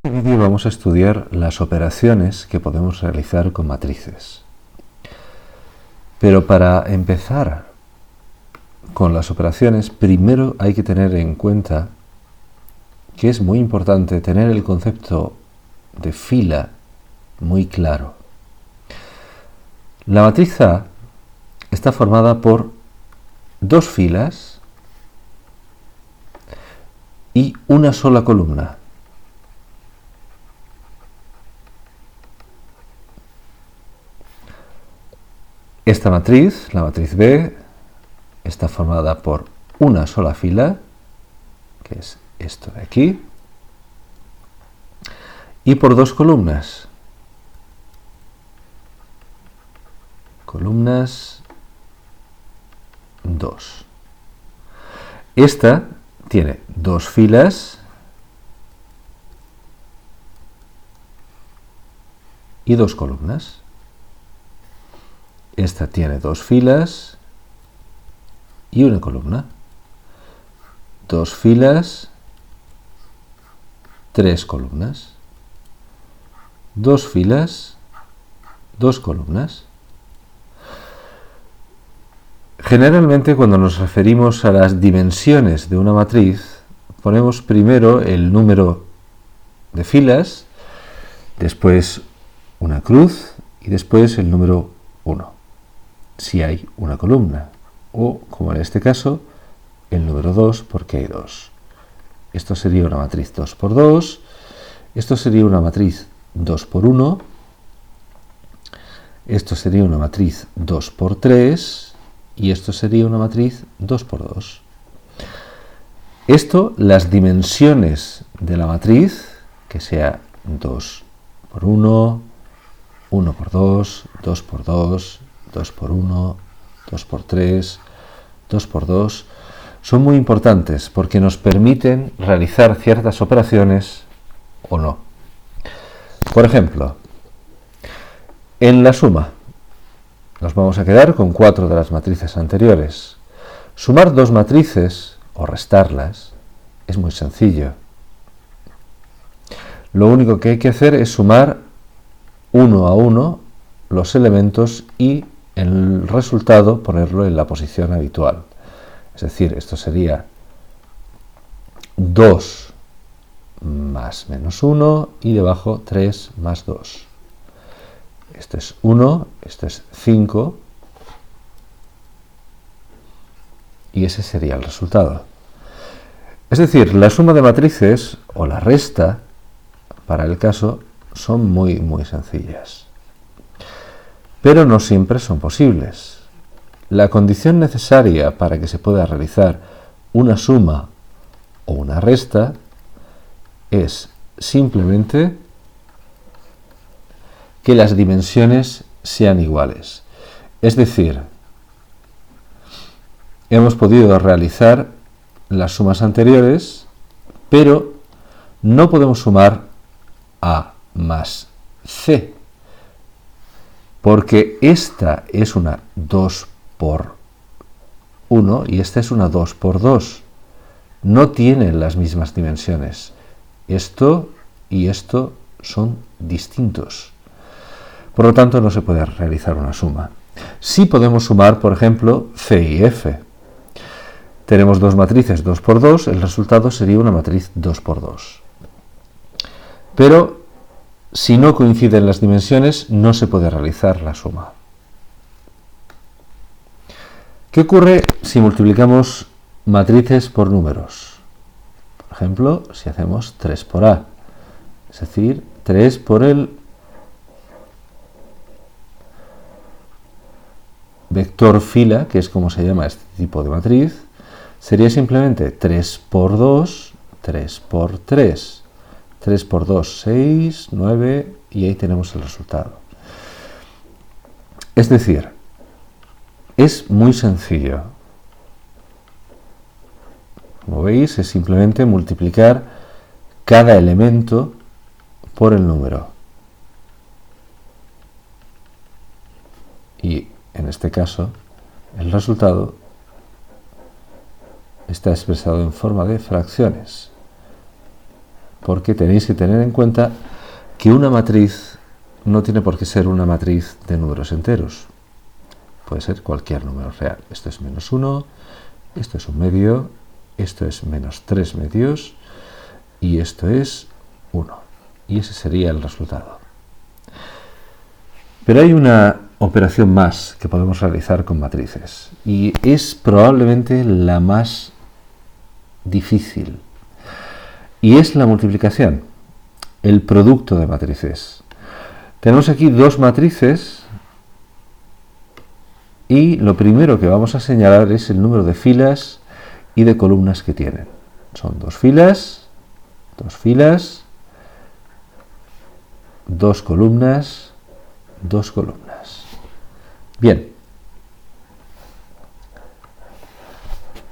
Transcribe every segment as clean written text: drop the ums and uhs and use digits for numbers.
En este vídeo vamos a estudiar las operaciones que podemos realizar con matrices. Pero para empezar con las operaciones, primero hay que tener en cuenta que es muy importante tener el concepto de fila muy claro. La matriz A está formada por dos filas y una sola columna. Esta matriz, la matriz B, está formada por una sola fila, que es esto de aquí, y por dos columnas. Columnas 2. Esta tiene dos filas y dos columnas. Esta tiene dos filas y una columna. Dos filas, tres columnas. Dos filas, dos columnas. Generalmente, cuando nos referimos a las dimensiones de una matriz, ponemos primero el número de filas, después una cruz y después el número 1, si hay una columna, o, como en este caso, el número 2 porque hay 2. Esto sería una matriz 2 por 2, esto sería una matriz 2 por 1, esto sería una matriz 2 por 3 y esto sería una matriz 2 por 2. Esto, las dimensiones de la matriz, que sea 2 por 1, 1 por 2, 2 por 2, 2 por 1, 2 por 3, 2 por 2, son muy importantes porque nos permiten realizar ciertas operaciones o no. Por ejemplo, en la suma nos vamos a quedar con 4 de las matrices anteriores. Sumar dos matrices o restarlas es muy sencillo. Lo único que hay que hacer es sumar uno a uno los elementos y el resultado ponerlo en la posición habitual. Es decir, esto sería 2 más menos 1 y debajo 3 más 2. Esto es 1, esto es 5 y ese sería el resultado. Es decir, la suma de matrices o la resta, para el caso, son muy sencillas. Pero no siempre son posibles. La condición necesaria para que se pueda realizar una suma o una resta es simplemente que las dimensiones sean iguales. Es decir, hemos podido realizar las sumas anteriores, pero no podemos sumar A más C, porque esta es una 2 por 1 y esta es una 2 por 2. No tienen las mismas dimensiones. Esto y esto son distintos. Por lo tanto, no se puede realizar una suma. Sí podemos sumar, por ejemplo, C y F. Tenemos dos matrices 2 por 2, el resultado sería una matriz 2 por 2. Pero si no coinciden las dimensiones, no se puede realizar la suma. ¿Qué ocurre si multiplicamos matrices por números? Por ejemplo, si hacemos 3 por A, es decir, 3 por el vector fila, que es como se llama este tipo de matriz, sería simplemente 3 por 2, 3 por 3. 3 por 2, 6, 9 y ahí tenemos el resultado. Es decir, es muy sencillo. Como veis, es simplemente multiplicar cada elemento por el número. Y en este caso, el resultado está expresado en forma de fracciones. porque tenéis que tener en cuenta que una matriz no tiene por qué ser una matriz de números enteros. Puede ser cualquier número real. Esto es menos 1, esto es un medio, esto es menos 3 medios y esto es 1. Y ese sería el resultado. Pero hay una operación más que podemos realizar con matrices y es probablemente la más difícil y es la multiplicación, el producto de matrices. Tenemos aquí dos matrices y lo primero que vamos a señalar es el número de filas y de columnas que tienen. Son dos filas, dos columnas, dos columnas. Bien.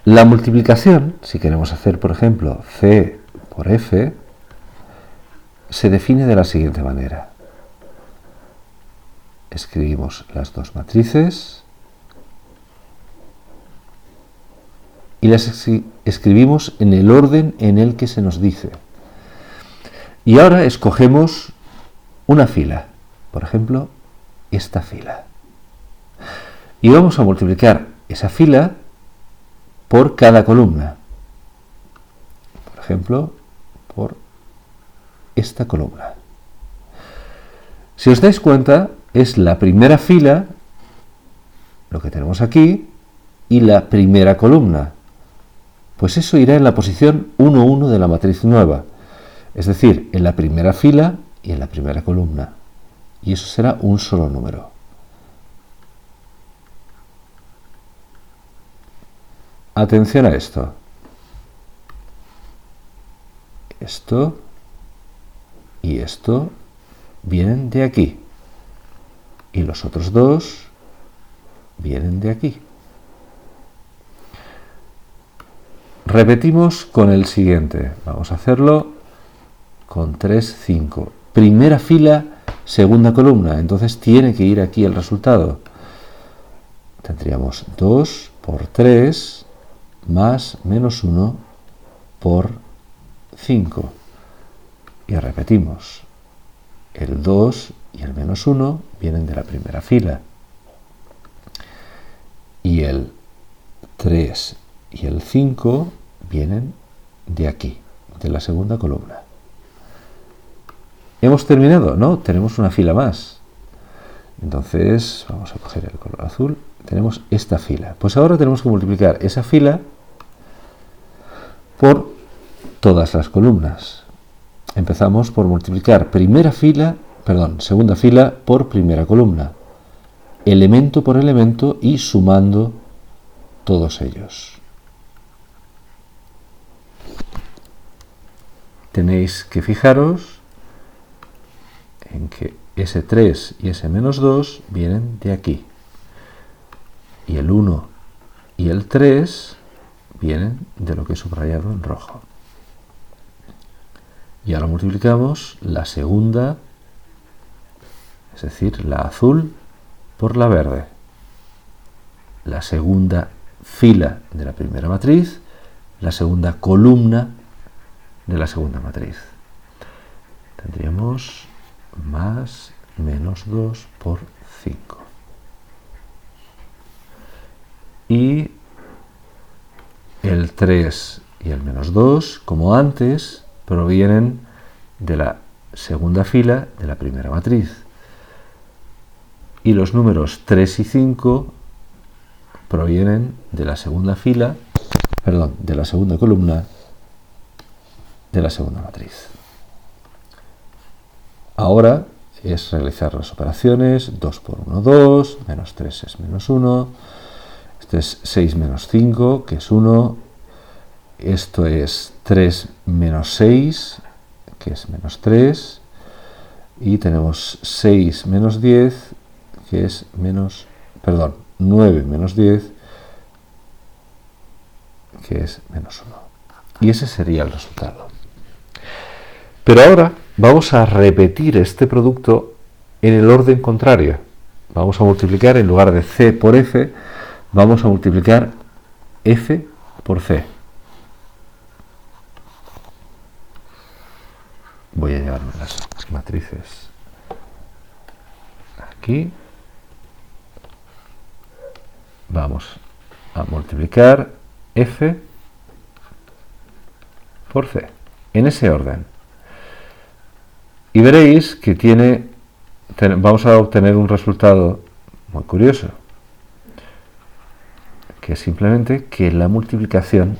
La multiplicación, si queremos hacer, por ejemplo, C por F, se define de la siguiente manera. Escribimos las dos matrices y las escribimos en el orden en el que se nos dice. Y ahora escogemos una fila, por ejemplo, esta fila. Y vamos a multiplicar esa fila por cada columna. Por ejemplo, por esta columna. Si os dais cuenta, es la primera fila, lo que tenemos aquí, y la primera columna. Pues eso irá en la posición 1, 1 de la matriz nueva. Es decir, en la primera fila y en la primera columna. Y eso será un solo número. Atención a esto. Esto y esto vienen de aquí. Y los otros dos vienen de aquí. Repetimos con el siguiente. Vamos a hacerlo con 3, 5. Primera fila, segunda columna. Entonces tiene que ir aquí el resultado. Tendríamos 2 por 3 más menos 1 por 5. Y repetimos. El 2 y el menos 1 vienen de la primera fila. Y el 3 y el 5 vienen de aquí, de la segunda columna. ¿Hemos terminado? No, tenemos una fila más. Entonces, vamos a coger el color azul. Tenemos esta fila. Pues ahora tenemos que multiplicar esa fila por todas las columnas. Empezamos por multiplicar segunda fila por primera columna. Elemento por elemento y sumando todos ellos. Tenéis que fijaros en que ese 3 y ese menos 2 vienen de aquí. Y el 1 y el 3 vienen de lo que he subrayado en rojo. Y ahora multiplicamos la segunda, es decir, la azul, por la verde. La segunda fila de la primera matriz, la segunda columna de la segunda matriz. Tendríamos más menos 2 por 5. Y el 3 y el menos 2, como antes, provienen de la segunda fila de la primera matriz. Y los números 3 y 5 provienen de la segunda fila, de la segunda columna de la segunda matriz. Ahora es realizar las operaciones. 2 por 1, 2, menos 3 es menos 1, este es 6 menos 5, que es 1, esto es 3 menos 6, que es menos 3, y tenemos 6 menos 10, que es 9 menos 10, que es menos 1. Y ese sería el resultado. Pero ahora vamos a repetir este producto en el orden contrario. Vamos a multiplicar, en lugar de C por F, vamos a multiplicar F por C. voy a llevarme las matrices aquí. Vamos a multiplicar F por C, en ese orden. Y veréis que vamos a obtener un resultado muy curioso, que es simplemente que la multiplicación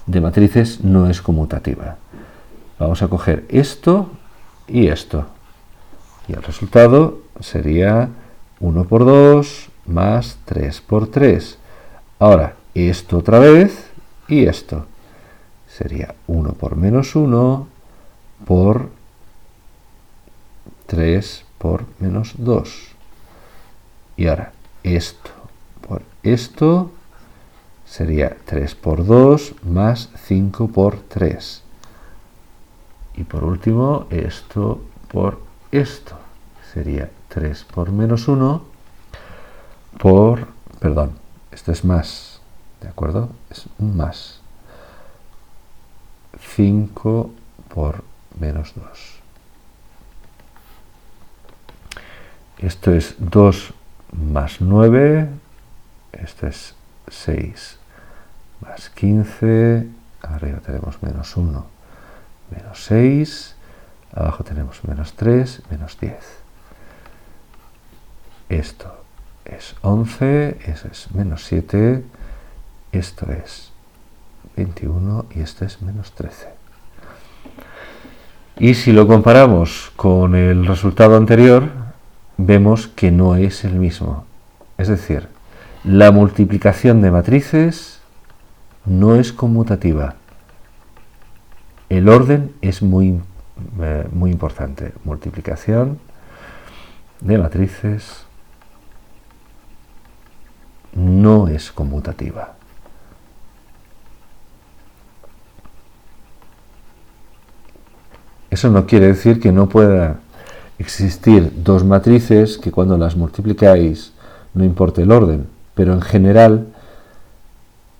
de matrices no es conmutativa. Vamos a coger esto y esto. Y el resultado sería 1 por 2 más 3 por 3. Ahora, esto otra vez y esto. Sería 1 por menos 1 por 3 por menos 2. Y ahora, esto por esto sería 3 por 2 más 5 por 3. Y por último, esto por esto. Sería 3 por menos 1 por... Perdón, esto es más, ¿de acuerdo? Es un más. 5 por menos 2. Esto es 2 más 9. Esto es 6 más 15. Arriba tenemos menos 1, menos 6. Abajo tenemos menos 3, menos 10. Esto es 11. Eso es menos 7. Esto es 21 y esto es menos 13. Y si lo comparamos con el resultado anterior, vemos que no es el mismo. Es decir, la multiplicación de matrices no es conmutativa. El orden es muy importante. Multiplicación de matrices no es conmutativa. Eso no quiere decir que no pueda existir dos matrices que cuando las multiplicáis no importe el orden, pero en general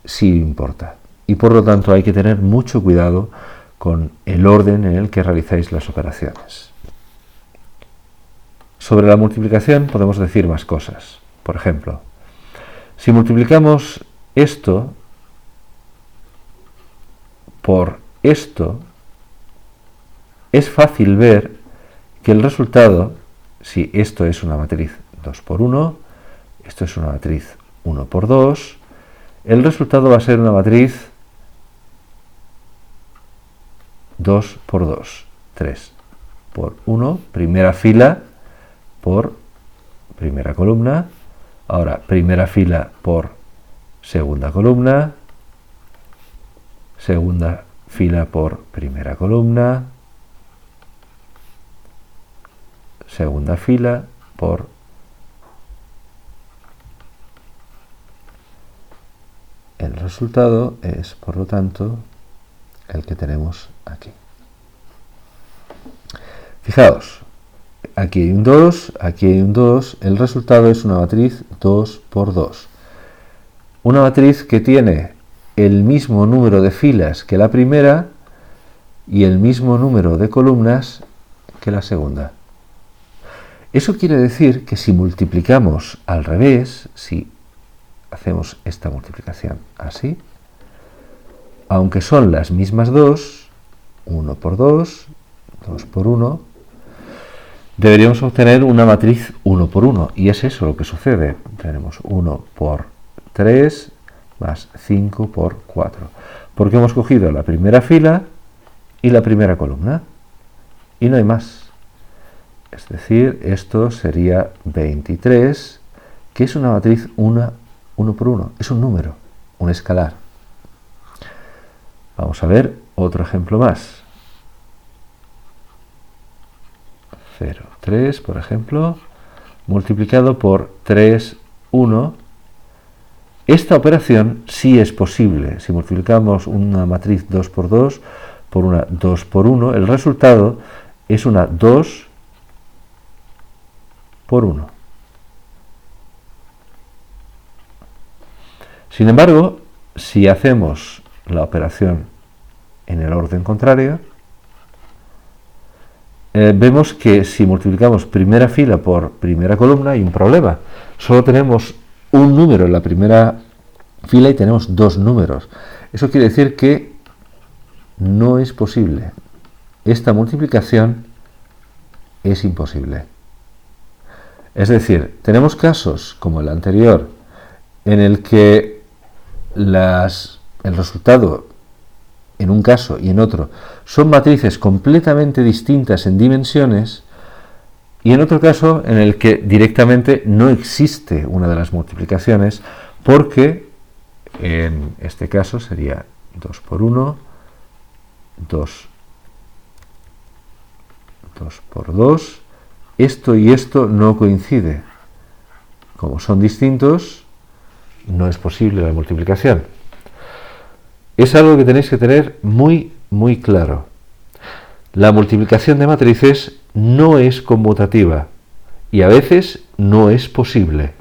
sí importa. Y por lo tanto hay que tener mucho cuidado con el orden en el que realizáis las operaciones. Sobre la multiplicación podemos decir más cosas. Por ejemplo, si multiplicamos esto por esto, es fácil ver que el resultado, si esto es una matriz 2 por 1, esto es una matriz 1 por 2, el resultado va a ser una matriz 2 por 2, 3 por 1, primera fila por primera columna, ahora primera fila por segunda columna, segunda fila por primera columna, segunda fila por el resultado es, por lo tanto, el que tenemos aquí. Fijaos, aquí hay un 2, aquí hay un 2, el resultado es una matriz 2 por 2. Una matriz que tiene el mismo número de filas que la primera y el mismo número de columnas que la segunda. Eso quiere decir que si multiplicamos al revés, si hacemos esta multiplicación así, aunque son las mismas dos, 1 por 2, 2 por 1, deberíamos obtener una matriz 1 por 1, y es eso lo que sucede. Tenemos 1 por 3 más 5 por 4, porque hemos cogido la primera fila y la primera columna, y no hay más. Es decir, esto sería 23, que es una matriz 1 por 1, es un número, un escalar. Vamos a ver otro ejemplo más. 0, 3, por ejemplo, multiplicado por 3, 1. Esta operación sí es posible. Si multiplicamos una matriz 2 por 2 por una 2 por 1, el resultado es una 2 por 1. Sin embargo, si hacemos la operación en el orden contrario, vemos que si multiplicamos primera fila por primera columna hay un problema. Solo tenemos un número en la primera fila y tenemos dos números. Eso quiere decir que no es posible. Esta multiplicación es imposible. Es decir, tenemos casos como el anterior en el que el resultado en un caso y en otro son matrices completamente distintas en dimensiones, y en otro caso en el que directamente no existe una de las multiplicaciones, porque en este caso sería 2 por 1, 2 por 2, esto y esto no coincide. Como son distintos, no es posible la multiplicación. Es algo que tenéis que tener muy, muy claro. La multiplicación de matrices no es conmutativa y a veces no es posible.